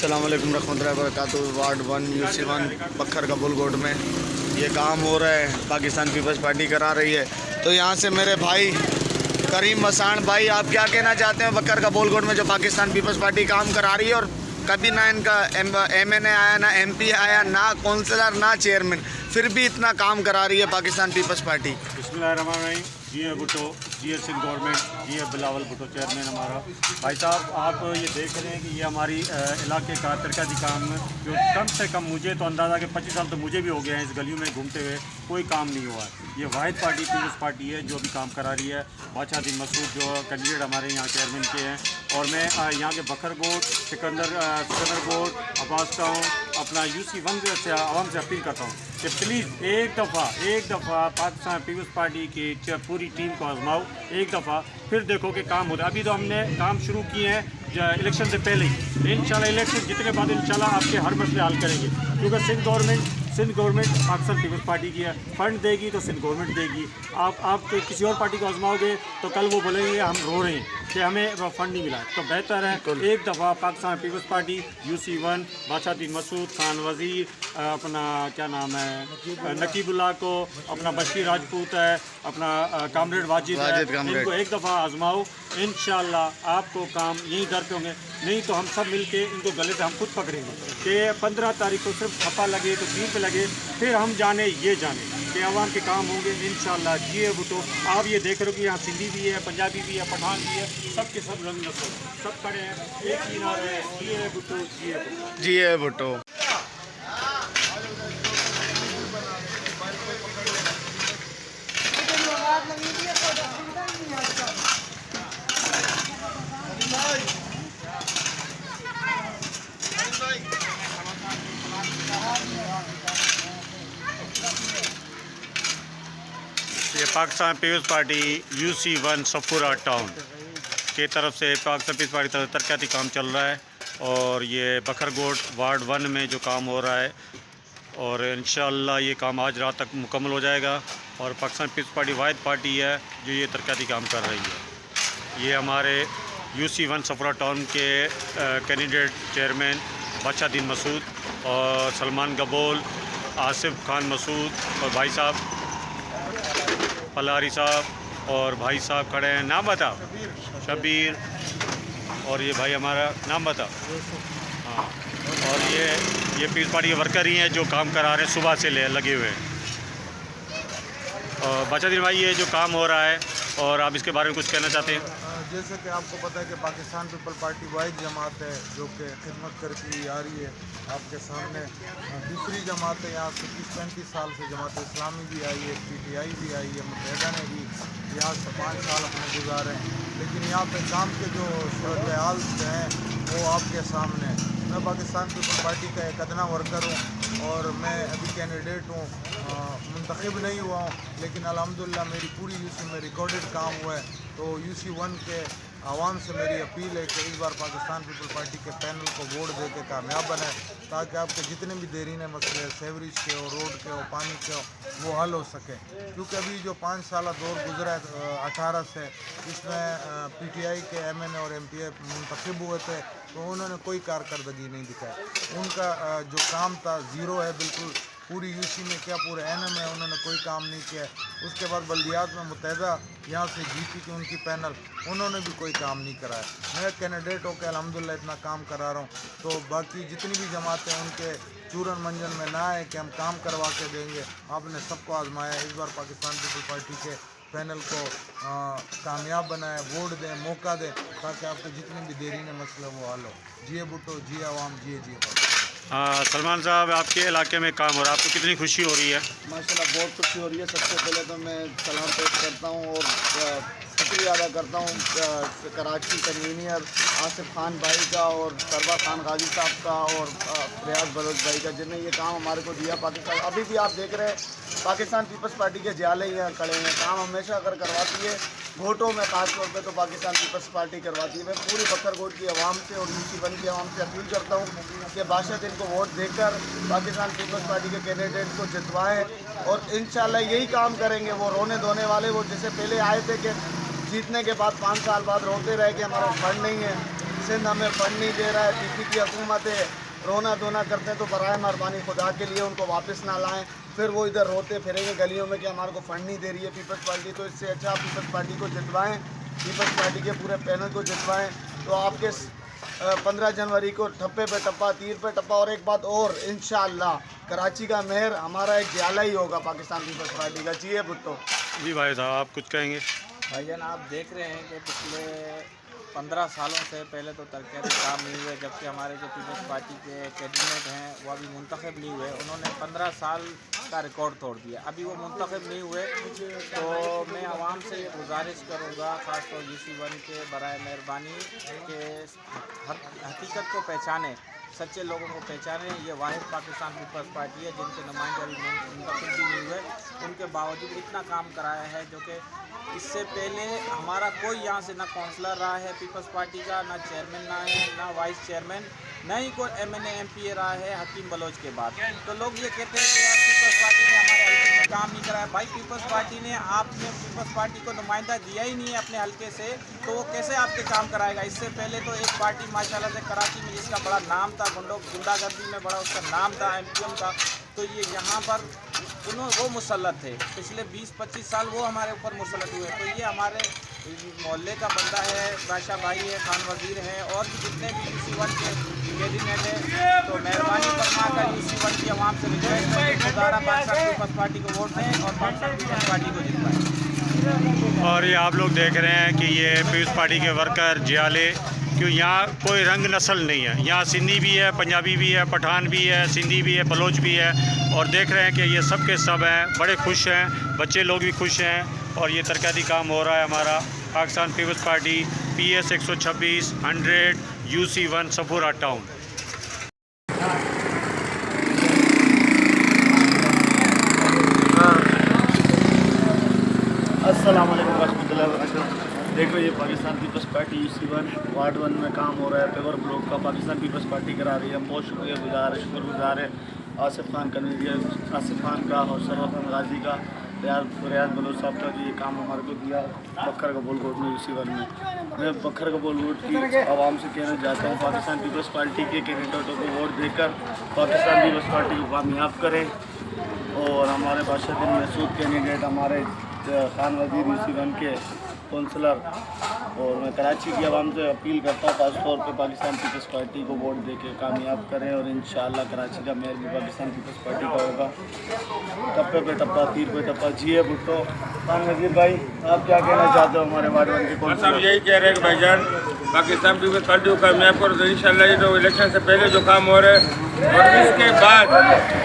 अस्सलाम वालेकुम रहमतुल्लाहि व बरकातुहू। वार्ड 1 UC1 बखर कबूलकोट में ये काम हो रहा है, पाकिस्तान पीपल्स पार्टी करा रही है। तो यहाँ से मेरे भाई करीम मसान भाई, आप क्या कहना चाहते हैं बखर कबूलकोट में जो पाकिस्तान पीपल्स पार्टी काम करा रही है, और कभी ना इनका MNA आया, ना MP आया, ना काउंसलर, ना चेयरमैन, फिर भी इतना काम करा रही है पाकिस्तान पीपल्स पार्टी। बिस्मिल्लाहिर्रहमानिर्रहीम। जी है भुट्टो, जी है सिंध गवर्नमेंट, जी है बिलावल भुट्टो चेयरमैन हमारा। भाई साहब, आप ये देख रहे हैं कि ये हमारी इलाके का तरक्याती काम जो कम से कम मुझे तो अंदाज़ा कि 25 साल तो मुझे भी हो गए हैं इस गलियों में घूमते हुए, कोई काम नहीं हुआ है। ये वाहिद पार्टी पीपल्स पार्टी है जो अभी काम करा रही है। बादशाह मसूद जो कैंडिडेट हमारे यहाँ चेयरमैन के हैं, और मैं यहाँ के बखरकोट, सिकंदर कोट, अब्बास टाउन, अपना UC1 से आवाम से अपील करता हूँ कि प्लीज़ एक दफ़ा पाकिस्तान पीपल्स पार्टी की पूरी टीम को आजमाओ एक दफ़ा, फिर देखो कि काम होता है। अभी तो हमने काम शुरू किए हैं इलेक्शन से पहले ही। इंशाल्लाह इलेक्शन जितने बाद इंशाल्लाह आपके हर मसले हल करेंगे, क्योंकि सिंध गवर्नमेंट पाकिस्तान पीपल्स पार्टी की है। फंड देगी तो सिंध गवर्नमेंट देगी। आप किसी और पार्टी को आजमाओगे तो कल वो बोलेंगे हम रो रहे हैं कि हमें फंड नहीं मिला। तो बेहतर है एक दफ़ा पाकिस्तान पीपल्स पार्टी UC1 बादशाह मसूद, खान वज़ीर, अपना क्या नाम है नकीबुल्लाह को, अपना बशीर राजपूत है, अपना कामरेड वाजिद है, इनको एक दफ़ा आजमाओ। इंशाल्लाह आपको काम यहीं दर पे होंगे। नहीं तो हम सब मिल के इनको गले से हम खुद पकड़ेंगे कि 15 तारीख को सिर्फ छप्पा लगे तो 3 पे लगे, फिर हम जाने कि आवाम के काम होंगे इंशाल्लाह। जी है भुट्टो, आप ये देख रहे हो कि यहाँ सिंधी भी है, पंजाबी भी है, पठान भी है, सब के सब रंग नस्ल सब खड़े हैं, एक ही नारा है, जी है भुट्टो, जी है भुट्टो, जी है भुट्टो। ये पाकिस्तान पीपल्स पार्टी UC1 सफूरा टाउन की तरफ से पाकिस्तान पीपल्स पार्टी तरफ तरक्याती काम चल रहा है, और ये बखरकोट वार्ड 1 में जो काम हो रहा है, और इंशाअल्लाह ये काम आज रात तक मुकम्मल हो जाएगा। और पाकिस्तान पीपल्स पार्टी वाहिद पार्टी है जो ये तरक्याती काम कर रही है। ये हमारे UC1 सफूरा टाउन के कैंडिडेट चेयरमैन बादशाह मसूद और सलमान गबोल, आसिफ खान मसूद और भाई साहब पलारी साहब और भाई साहब खड़े हैं। नाम बता। शबीर। और ये भाई हमारा नाम बता। हाँ, और ये पीपल्स पार्टी के वर्कर ही हैं जो काम करा रहे हैं, सुबह से लगे हुए हैं। और बादशाह भाई, ये जो काम हो रहा है और आप इसके बारे में कुछ कहना चाहते हैं? जैसे कि आपको पता है कि पाकिस्तान पीपल पार्टी वाहिद जमात है जो कि खिदमत करती हुई आ रही है आपके सामने। दूसरी जमात है यहाँ से 30-35 साल से जमात इस्लामी भी आई है, PTI भी आई है, मुत्तहिदा ने भी यहाँ से 5 साल अपने गुजारे हैं। लेकिन यहाँ पे काम के जो सूरत हाल हैं वो आपके सामने है। मैं पाकिस्तान पीपल पार्टी का एक अदना वर्कर हूँ और मैं अभी कैंडिडेट हूँ, मुंतखब नहीं हुआ हूँ, लेकिन अल्हम्दुलिल्लाह मेरी पूरी UC में रिकॉर्डेड काम हुआ है। तो UC1 के आवाम से मेरी अपील है कि इस बार पाकिस्तान पीपल पार्टी के पैनल को वोट दे के कामयाब बनाए, ताकि आपके जितने भी देरीने मसले सेवरेज के हो, रोड के हो, पानी के हो, वो हल हो सके। क्योंकि अभी जो 5 साल दौर गुजरा है 18 से, इसमें PTI के MNA और MP मुंतखब हुए थे तो उन्होंने कोई कारकर्दगी नहीं दिखाई। उनका जो काम था ज़ीरो है बिल्कुल। पूरी UC में क्या पूरे NM में उन्होंने कोई काम नहीं किया। उसके बाद बल्दियात में मुत्तहिदा यहाँ से जीती थी उनकी पैनल, उन्होंने भी कोई काम नहीं कराया। मैं कैंडिडेट होकर अल्हम्दुलिल्लाह इतना काम करा रहा हूँ। तो बाकी जितनी भी जमातें उनके चूरन मंजन में ना आए कि हम काम करवा के देंगे, आपने सबको आजमाया। इस बार पाकिस्तान पीपल पार्टी के पैनल को कामयाब बनाए, वोट दें, मौका दें, ताकि आपके जितने भी देरीने मसले वो हल हो। जिए भुट्टो, जिए आवाम, जिए। हाँ सलमान साहब, आपके इलाके में काम हो रहा है, आपको कितनी खुशी हो रही है? माशाल्लाह बहुत खुशी हो रही है। सबसे पहले तो मैं सलाम पेश करता हूँ और शुक्रिया अदा करता हूँ कराची कन्वीनियर आसिफ खान भाई का और सरवा खान गाजी साहब का और रियाज बलोच भाई का, जिन्हें ये काम हमारे को दिया। पाकिस्तान अभी भी आप देख रहे हैं पाकिस्तान पीपल्स पार्टी के जाले यहाँ खड़े हैं। काम हमेशा अगर करवाती है वोटों में, ख़ास तौर पे तो पाकिस्तान पीपल्स पार्टी करवाती है। मैं पूरी बखरकोट की आवाम से और UC1 की आवाम से अपील करता हूँ कि बादशाह को वोट देकर पाकिस्तान पीपल्स पार्टी के कैंडिडेट को जितवाएं, और इंशाल्लाह यही काम करेंगे। वो रोने धोने वाले, वो जैसे पहले आए थे कि जीतने के बाद 5 साल बाद रोते रहे कि हमारा फंड नहीं है, सिंध हमें फंड नहीं दे रहा है, पीपीपी हुकूमत है, रोना धोना करते हैं, तो बराए मेहरबानी खुदा के लिए उनको वापस ना लाएं। फिर वो इधर रोते फिरेंगे गलियों में कि हमारे को फंड नहीं दे रही है पीपल्स पार्टी। तो इससे अच्छा पीपल्स पार्टी को जितवाएँ, पीपल्स पार्टी के पूरे पैनल को जितवाएँ, तो आपके 15 जनवरी को ठप्पे पे टप्पा, तीर पे टप्पा। और एक बात और, इंशाअल्लाह कराची का मेयर हमारा एक जियाला ही होगा पाकिस्तान पीपल्स पार्टी का। जी भुट्टो। जी भाई साहब, आप कुछ कहेंगे? भाईजान, आप देख रहे हैं कि पिछले 15 सालों से पहले तो तरक्याती काम नहीं हुए, जबकि हमारे जो पीपल्स पार्टी के कैबिनेट हैं वो अभी मुंतखब नहीं हुए। उन्होंने 15 साल का रिकॉर्ड तोड़ दिया, अभी वो मुंतखब नहीं हुए। तो मैं आवाम से ये गुजारिश करूँगा, ख़ासतौर UC1 के बराए मेहरबानी के हकीकत को पहचाने, सच्चे लोगों को पहचाने। ये वाहिद पाकिस्तान पीपल्स पार्टी है जिनके नुमाइंदे अभी मुंतखब भी नहीं हुए, उनके बावजूद इतना काम कराया है जो कि इससे पहले हमारा कोई यहाँ से ना काउंसलर रहा है पीपल्स पार्टी का, ना चेयरमैन ना है, ना वाइस चेयरमैन, ना ही कोई MNA MP रहा है हकीम बलोच के बाद। तो लोग ये कहते हैं कि यार पीपल्स पार्टी ने हमारे हल्के में काम नहीं कराया। भाई पीपल्स पार्टी ने आपने पीपल्स पार्टी को नुमाइंदा दिया ही नहीं है अपने हल्के से, तो वो कैसे आपके काम कराएगा? इससे पहले तो एक पार्टी माशाल्लाह से कराची में जिसका बड़ा नाम था, गुंडागर्दी में बड़ा उसका नाम था, MPM का, तो ये यहाँ पर वो मुसल्लत थे। पिछले 20-25 साल वो हमारे ऊपर मुसल्लत हुए। तो ये हमारे मोहल्ले का बंदा है, बादशाह भाई है, खान वजीर है, और भी जितने भी UC1 के कैबिनेट है। तो मेहरबानी फरमाकर UC1 की आवाम से रिक्वेस्ट है कि दोबारा पाकिस्तान पीपल्स पार्टी को वोट दें और पाकिस्तान पीपल्स पार्टी को जितवाएं। और ये आप लोग देख रहे हैं कि ये पीपल्स पार्टी के वर्कर जियाले, क्यों यहाँ कोई रंग नस्ल नहीं है, यहाँ सिंधी भी है, पंजाबी भी है, पठान भी है, सिंधी भी है, बलोच भी है। और देख रहे हैं कि ये सब के सब हैं, बड़े खुश हैं, बच्चे लोग भी खुश हैं। और ये तरक्याती काम हो रहा है हमारा पाकिस्तान पीपल्स पार्टी PS 126 100 UC1 सफूरा टाउन। अस्सलाम वालेकुम रहमतुल्लाहि व बरकातहू। देखो ये पाकिस्तान पीपल्स पार्टी UC1 वार्ड 1 में काम हो रहा है, पेवर ब्लॉक का पाकिस्तान पीपल्स पार्टी करा रही है। हम बहुत शुक्रगुजार है आसिफ खान कन्वीनियर, आसिफ खान का और सरवर खान गाजी का, रियाज बलोच साहब का, जो ये काम हमारे को दिया बखर कबूल कोट में UC1 में। मैं बखर कबूल कोट की आवाम से कहना चाहता हूँ, पाकिस्तान पीपल्स पार्टी के कैंडिडेटों को वोट देकर पाकिस्तान पीपल्स पार्टी को कामयाब करें। और हमारे बादशाह मसूद कैंडिडेट हमारे खान वजीर UC1 के काउंसलर, और मैं कराची की आवाम से अपील करता हूँ खासतौर पर पाकिस्तान पीपल्स पार्टी को वोट दे के कामयाब करें। और इंशाअल्लाह कराची का मेयर भी पाकिस्तान पीपल्स पार्टी का होगा। टप्पे पे टप्पा, तीर पे टप्पा। जी भुट्टो। खान वजीर भाई, आप क्या कहना चाहते हो हमारे वार्ड 1 के काउंसलर? यही कह रहे हैं कि भाईजान पाकिस्तान पीपल्स पार्टी को कामयाब करो, तो इंशाल्लाह ये तो इलेक्शन से पहले जो काम हो रहे हैं और इसके बाद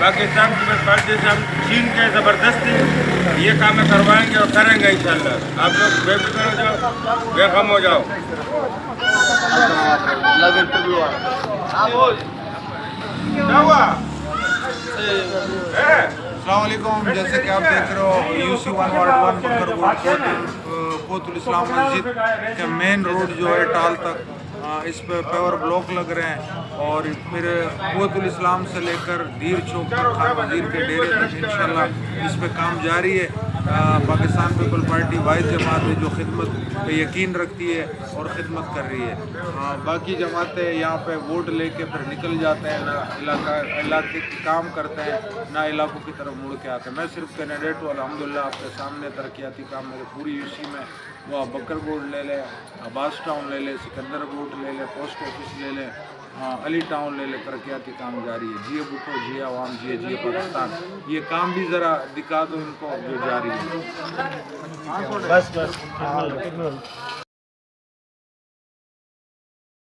पाकिस्तान पीपल्स पार्टी से हम छीन के ज़बरदस्ती ये काम करवाएंगे और करेंगे इंशाल्लाह। आप लोग बेफिक्र हो जाओ, बेखम हो जाओ। अस्सलामुअलैकुम। जैसे कि आप देख रहे हो UC1 वार्ड 1 कोतुल इस्लाम मस्जिद के मेन रोड जो है टाल तक, इस पर पेवर ब्लॉक लग रहे हैं। और फिर कोतुल इस्लाम से लेकर धीर चौक तक खान वजीर के डेरे तक इंशाल्लाह इस पे काम जारी है। पाकिस्तान पीपल पार्टी वाहिद जमात है जो खिदमत पे यकीन रखती है और ख़िदमत कर रही है। बाकी जमातें यहाँ पे वोट लेके फिर निकल जाते हैं, ना इलाके के काम करते हैं, ना इलाकों की तरफ मुड़ के आते हैं। मैं सिर्फ कैंडिडेट हूँ, अल्हम्दुलिल्लाह आपके सामने तरक्याती काम मेरे पूरी UC में, वो आप बकर बोर्ड ले लें, अब्बास टाउन ले लें, सिकंदर बोर्ड ले लें, पोस्ट ऑफिस ले लें, अली टाउन ले ले, तरक्याती काम जारी है। जिए भुट्टो, जिए आवाम, जिए पाकिस्तान। ये काम भी ज़रा दिखा दो इनको जो जारी है। बस